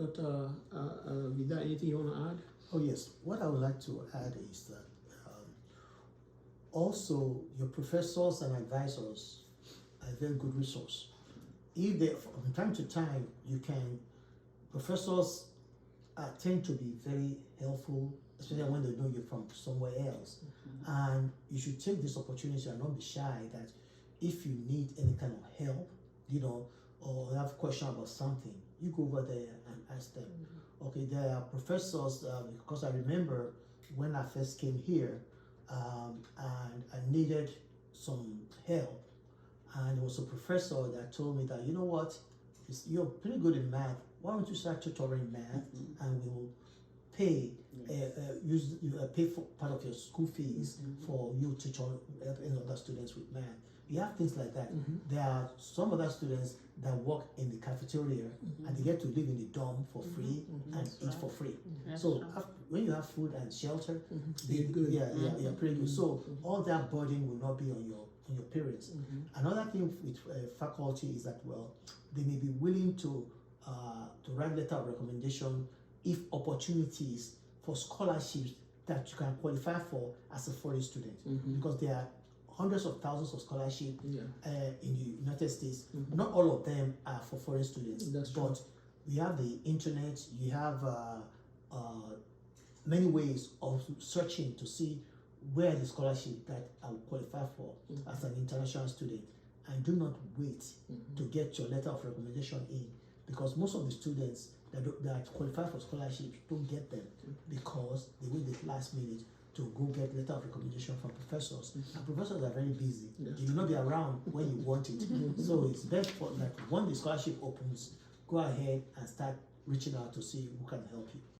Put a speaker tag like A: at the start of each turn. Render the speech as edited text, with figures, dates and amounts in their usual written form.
A: Dr. Vida, anything you want to add?
B: Oh yes, what I would like to add is that also your professors and advisors are a very good resource. If they, from time to time, professors tend to be very helpful, especially when they know you from somewhere else. And you should take this opportunity and not be shy that if you need any kind of help, or have a question about something, you go over there and ask them. Okay, there are professors, because I remember when I first came here, and I needed some help, and there was a professor that told me that, you know what, you're pretty good in math, why don't you start tutoring math, and we will pay pay for part of your school fees for you to teach other students with math. You have things like that. There are some other students that work in the cafeteria and they get to live in the dorm for free and eat for free. So when you have food and shelter,
A: They're good.
B: Yeah, pretty good. So all that burden will not be on your parents. Another thing with faculty is that, well, they may be willing to write letter of recommendation if opportunities for scholarships that you can qualify for as a foreign student, because there are hundreds of thousands of scholarships in the United States. Not all of them are for foreign students.
A: That's true.
B: But you have the internet, you have many ways of searching to see where the scholarship that I will qualify for as an international student. And do not wait to get your letter of recommendation in, because most of the students that qualify for scholarships don't get them because they wait the last minute to go get letter of recommendation from professors. And professors are very busy. They will not be around when you want it. So it's best for that when the scholarship opens, go ahead and start reaching out to see who can help you.